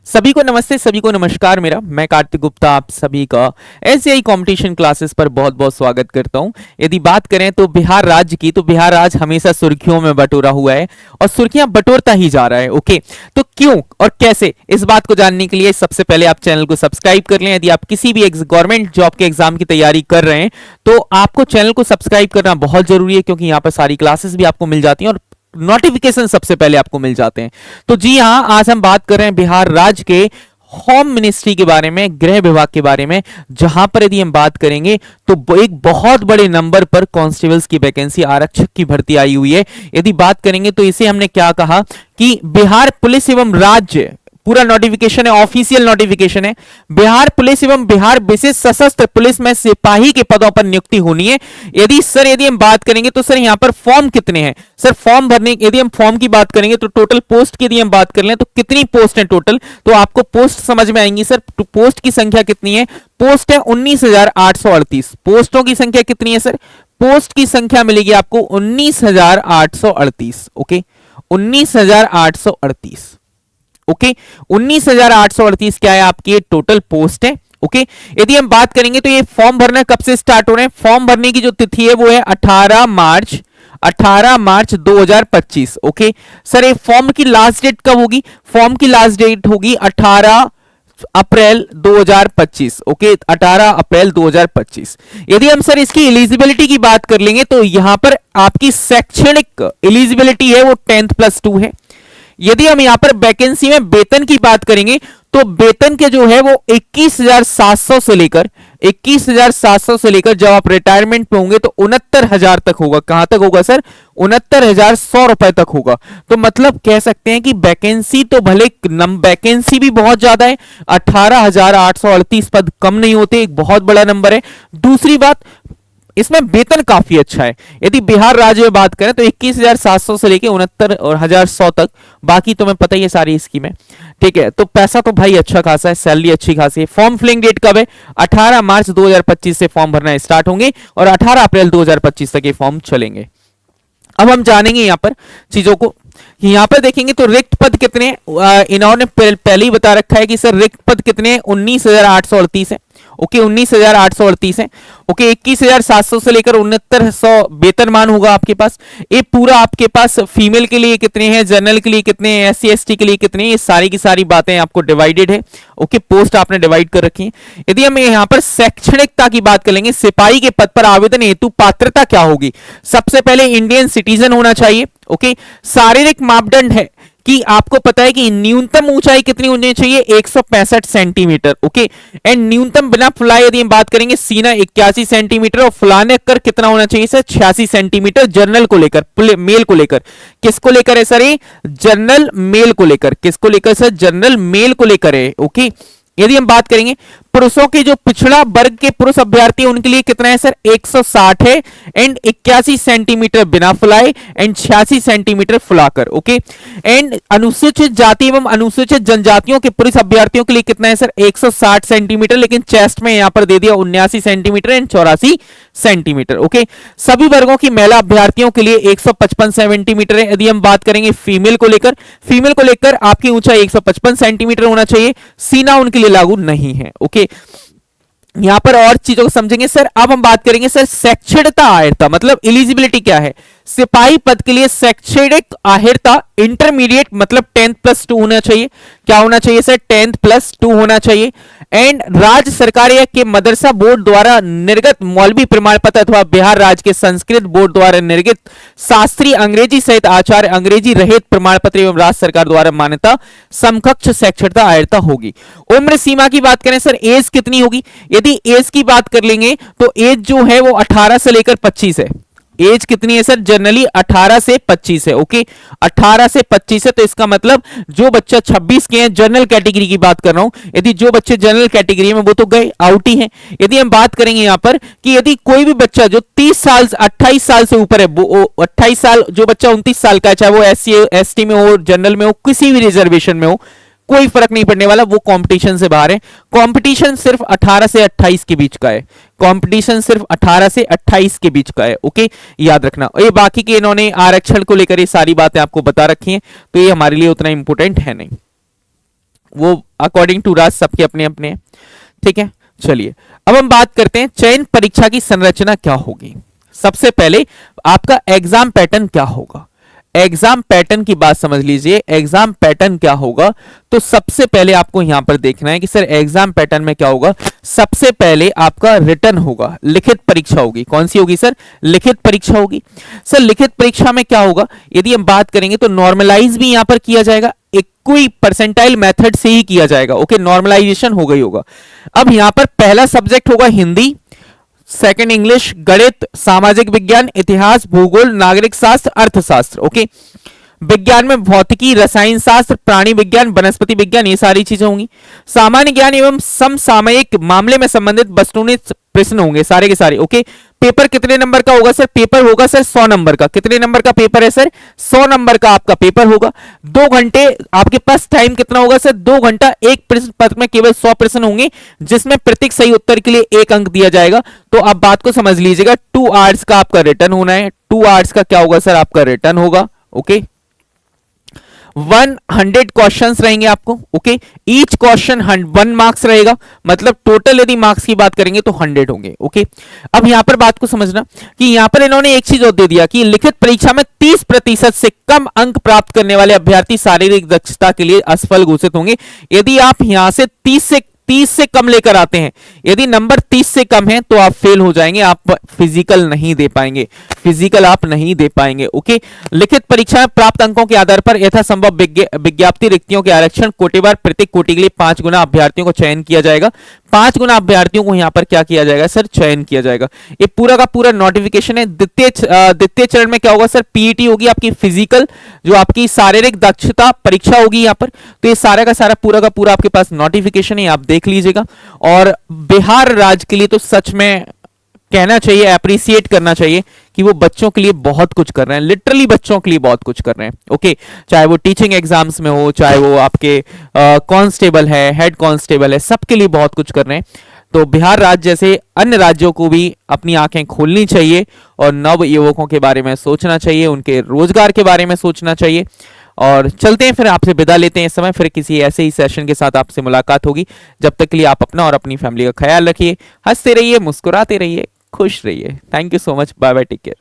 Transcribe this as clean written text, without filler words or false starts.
सभी को नमस्ते, सभी को नमस्कार। मेरा मैं कार्तिक गुप्ता आप सभी का एससीआई कंपटीशन क्लासेस पर बहुत बहुत स्वागत करता हूं। यदि बात करें तो बिहार राज्य की, तो बिहार राज्य हमेशा सुर्खियों में बटोरा हुआ है और सुर्खियां बटोरता ही जा रहा है। ओके, तो क्यों और कैसे, इस बात को जानने के लिए सबसे पहले आप चैनल को सब्सक्राइब कर लें। यदि आप किसी भी गवर्नमेंट जॉब के एग्जाम की तैयारी कर रहे हैं तो आपको चैनल को सब्सक्राइब करना बहुत जरूरी है, क्योंकि यहाँ पर सारी क्लासेस भी आपको मिल जाती हैं और नोटिफिकेशन सबसे पहले आपको मिल जाते हैं। तो जी हाँ, आज हम बात कर रहे हैं बिहार राज्य के होम मिनिस्ट्री के बारे में, गृह विभाग के बारे में, जहां पर यदि हम बात करेंगे तो एक बहुत बड़े नंबर पर कांस्टेबल्स की वैकेंसी, आरक्षक की भर्ती आई हुई है। यदि बात करेंगे तो इसे हमने क्या कहा कि बिहार पुलिस एवं राज्य, पूरा नोटिफिकेशन है, ऑफिशियल नोटिफिकेशन है। बिहार पुलिस एवं बिहार विशेष सशस्त्र पुलिस में सिपाही के पदों पर नियुक्ति होनी है। यदि हम बात करेंगे तो सर यहाँ पर फॉर्म कितने हैं? सर फॉर्म भरने, यदि हम फॉर्म की बात करेंगे तो टोटल पोस्ट की यदि हम बात कर लें तो कितनी पोस्ट है टोटल, तो आपको पोस्ट समझ में आएंगी। सर पोस्ट की संख्या कितनी है? पोस्ट है 19,838। पोस्टों की संख्या कितनी है सर? पोस्ट की संख्या मिलेगी आपको 19,838। ओके, 19,838। ओके, 19,838 क्या है आपकी टोटल पोस्ट है। ओके, यदि हम बात करेंगे तो ये फॉर्म भरना कब से स्टार्ट हो रहे हैं? फॉर्म भरने की जो तिथि है वो है 18 मार्च 2025। ओके सर, ये फॉर्म की लास्ट डेट कब होगी? फॉर्म की लास्ट डेट होगी 18 अप्रैल 2025। ओके, 18 अप्रैल 2025। यदि हम सर इसकी एलिजिबिलिटी की बात कर लेंगे तो यहां पर आपकी शैक्षणिक एलिजिबिलिटी है वो 10+2 है। यदि हम यहां पर वैकेंसी में वेतन की बात करेंगे तो वेतन के जो है वो 21,700 से लेकर 21,700 से लेकर जब आप रिटायरमेंट पे होंगे तो 69,000 तक होगा। कहां तक होगा सर? 69,100 रुपए तक होगा। तो मतलब कह सकते हैं कि वैकेंसी तो भले वैकेंसी भी बहुत ज्यादा है, 18,838 पद कम नहीं होते, एक बहुत बड़ा नंबर है। दूसरी बात, इसमें वेतन काफी अच्छा है। यदि बिहार राज्य में बात करें तो 21,700 से लेके 69,100 तक, बाकी तुम्हें पता ही है सारी स्कीम है। ठीक है, तो पैसा तो भाई अच्छा खासा है, सैलरी अच्छी खासी है। फॉर्म फिलिंग डेट कब है? 18 मार्च 2025 से फॉर्म भरना स्टार्ट होंगे और 18 अप्रैल 2025 तक ये फॉर्म चलेंगे। अब हम जानेंगे यहां पर चीजों को। यहां पर देखेंगे तो रिक्त पद कितने हैं? इन्होंने पहले ही बता रखा है कि सर रिक्त पद कितने हैं? 19,838 है। ओके, 19,838 है। ओके, 21,700 से लेकर 69,100 वेतनमान होगा आपके पास। ये पूरा आपके पास फीमेल के लिए कितने हैं, जनरल के लिए कितने हैं, SC ST के लिए कितने हैं, ये सारी की सारी बातें आपको डिवाइडेड है। ओके, पोस्ट आपने डिवाइड कर रखी है। यदि हम यहाँ पर शैक्षणिकता की बात करेंगे, सिपाही के पद पर आवेदन हेतु पात्रता क्या होगी? सबसे पहले इंडियन सिटीजन होना चाहिए। ओके, शारीरिक मापदंड है कि आपको पता है कि न्यूनतम ऊंचाई कितनी होनी चाहिए? 165 सेंटीमीटर। ओके, एंड न्यूनतम बिना फुलाए यदि हम बात करेंगे, सीना 81 सेंटीमीटर और फुलाने कर कितना होना चाहिए सर? 86 सेंटीमीटर। जनरल को लेकर, मेल को लेकर, किसको लेकर है सर? ये जनरल मेल को लेकर, किसको लेकर सर? जनरल मेल को लेकर है। ओके, यदि हम बात करेंगे पुरुषों के जो पिछड़ा वर्ग के पुरुष अभ्यर्थी उनके लिए कितना है सर? 160 है, एंड 81 सेंटीमीटर बिना फुलाए एंड 86 सेंटीमीटर फुलाकर। ओके, एंड अनुसूचित जाति एवं अनुसूचित जनजातियों के पुरुष अभ्यर्थियों के लिए कितना है सर? 160 सेंटीमीटर, लेकिन चेस्ट में यहां पर दे दिया 79 सेंटीमीटर एंड 84 सेंटीमीटर। ओके, सभी वर्गों की महिला अभ्यर्थियों के लिए 155 सेंटीमीटर है। यदि हम बात करेंगे फीमेल को लेकर, फीमेल को लेकर आपकी ऊंचाई 155 सेंटीमीटर होना चाहिए, सीना उनके लिए लागू नहीं है। ओके, यहां पर और चीजों को समझेंगे सर। अब हम बात करेंगे सर शैक्षणिकता अर्हता, मतलब एलिजिबिलिटी क्या है? सिपाही पद के लिए शैक्षणिक अर्हता इंटरमीडिएट मतलब 10+2 होना चाहिए। क्या होना चाहिए सर? 10+2 होना चाहिए। एंड राज्य सरकार या के मदरसा बोर्ड द्वारा निर्गत मौलवी प्रमाण पत्र अथवा बिहार राज्य के संस्कृत बोर्ड द्वारा निर्गत शास्त्रीय अंग्रेजी सहित आचार्य अंग्रेजी रहित प्रमाण पत्र एवं राज्य सरकार द्वारा मान्यता समकक्ष शैक्षणिकता अर्हता होगी। उम्र सीमा की बात करें सर, एज कितनी होगी? यदि एज की बात कर लेंगे तो एज जो है वो 18 से लेकर 25 है। एज कितनी है सर? जनरली 18 से 25 है। ओके, 18 से 25 है, तो इसका मतलब जो बच्चा 26 के हैं, जनरल कैटेगरी की बात कर रहा हूं, यदि जो बच्चे जनरल कैटेगरी में वो तो गए आउट ही हैं। यदि हम बात करेंगे यहां पर कि यदि कोई भी बच्चा जो 30 साल 28 साल से ऊपर है, 28 साल, जो बच्चा 29 साल का है, चाहे वो SC ST में हो, जनरल में हो, किसी भी रिजर्वेशन में हो, कोई फर्क नहीं पड़ने वाला, वो कंपटीशन से बाहर है। कंपटीशन सिर्फ 18 से 28 के बीच का है। कंपटीशन सिर्फ 18 से 28 के बीच का है। ओके, याद रखना। ये बाकी के इन्होंने आरक्षण को लेकर ये सारी बातें आपको बता रखी हैं, तो ये हमारे लिए उतना इंपॉर्टेंट है नहीं। वो अकॉर्डिंग टू राज सबके अपने अपने हैं, ठीक है। चलिए अब हम बात करते हैं चयन परीक्षा की संरचना क्या होगी। सबसे पहले आपका एग्जाम पैटर्न क्या होगा। एग्जाम पैटर्न की बात समझ लीजिए, एग्जाम पैटर्न क्या होगा। तो सबसे पहले आपको यहां पर देखना है कि सर एग्जाम पैटर्न में क्या होगा। सबसे पहले आपका रिटर्न होगा, लिखित परीक्षा होगी। कौन सी होगी सर? लिखित परीक्षा होगी। सर लिखित परीक्षा में क्या होगा, यदि हम बात करेंगे तो नॉर्मलाइज भी यहां पर किया जाएगा, एक कोई परसेंटाइल मेथड से ही किया जाएगा। ओके, नॉर्मलाइजेशन हो गई होगा। अब यहां पर पहला सब्जेक्ट होगा हिंदी, सेकंड इंग्लिश, गणित, सामाजिक विज्ञान, इतिहास, भूगोल, नागरिक शास्त्र, अर्थशास्त्र। ओके, विज्ञान में भौतिकी, रसायन शास्त्र, प्राणी विज्ञान, वनस्पति विज्ञान, ये सारी चीजें होंगी। सामान्य ज्ञान एवं समसामयिक मामले में संबंधित वस्तुनिष्ठ प्रश्न होंगे सारे के सारे। ओके, पेपर कितने नंबर का होगा सर? पेपर होगा सर 100 नंबर का। कितने नंबर का पेपर है सर? 100 नंबर का आपका पेपर होगा। 2 घंटे आपके पास टाइम कितना होगा सर? 2 घंटा। एक प्रश्न पत्र में केवल 100 प्रश्न होंगे, जिसमें प्रत्येक सही उत्तर के लिए 1 अंक दिया जाएगा। तो आप बात को समझ लीजिएगा, 2 आवर्स का आपका रिटर्न होना है। 2 आवर्स का क्या होगा सर? आपका रिटर्न होगा। ओके, 100 क्वेश्चंस रहेंगे आपको। ओके, ईच क्वेश्चन 1 मार्क्स रहेगा, मतलब टोटल यदि मार्क्स की बात करेंगे तो 100 होंगे। ओके, अब यहां पर बात को समझना कि यहां पर इन्होंने एक चीज और दे दिया कि लिखित परीक्षा में 30% से कम अंक प्राप्त करने वाले अभ्यर्थी शारीरिक दक्षता के लिए असफल घोषित होंगे। यदि आप यहां से 30 से कम लेकर आते हैं, यदि नंबर 30 से कम है तो आप फेल हो जाएंगे, आप फिजिकल नहीं दे पाएंगे, फिजिकल आप नहीं दे पाएंगे। ओके, लिखित परीक्षा में प्राप्त अंकों के आधार पर यथासंभव विज्ञप्ति रिक्तियों के आरक्षण कोटिवार प्रत्येक कोटि के लिए 5 गुना अभ्यर्थियों को चयन किया जाएगा। 5 गुना अभ्यर्थियों को यहां पर क्या किया जाएगा सर? चयन किया जाएगा। ये पूरा का पूरा नोटिफिकेशन है। द्वितीय चरण में क्या होगा सर? पीईटी होगी आपकी, फिजिकल जो आपकी शारीरिक दक्षता परीक्षा होगी यहां पर। तो ये सारा का सारा पूरा का पूरा आपके पास नोटिफिकेशन है, आप देख लीजिएगा। और बिहार राज्य के लिए तो सच में कहना चाहिए, अप्रिशिएट करना चाहिए कि वो बच्चों के लिए बहुत कुछ कर रहे हैं, लिटरली बच्चों के लिए बहुत कुछ कर रहे हैं। ओके, चाहे वो टीचिंग एग्जाम्स में हो, चाहे वो आपके कांस्टेबल है, हेड कांस्टेबल है, सबके लिए बहुत कुछ कर रहे हैं। तो बिहार राज्य जैसे अन्य राज्यों को भी अपनी आंखें खोलनी चाहिए और नव युवकों के बारे में सोचना चाहिए, उनके रोजगार के बारे में सोचना चाहिए। और चलते हैं, फिर आपसे विदा लेते हैं इस समय, फिर किसी ऐसे ही सेशन के साथ आपसे मुलाकात होगी। जब तक के लिए आप अपना और अपनी फैमिली का ख्याल रखिए, हंसते रहिए, मुस्कुराते रहिए, खुश रहिए। Thank you so much, bye bye, take care.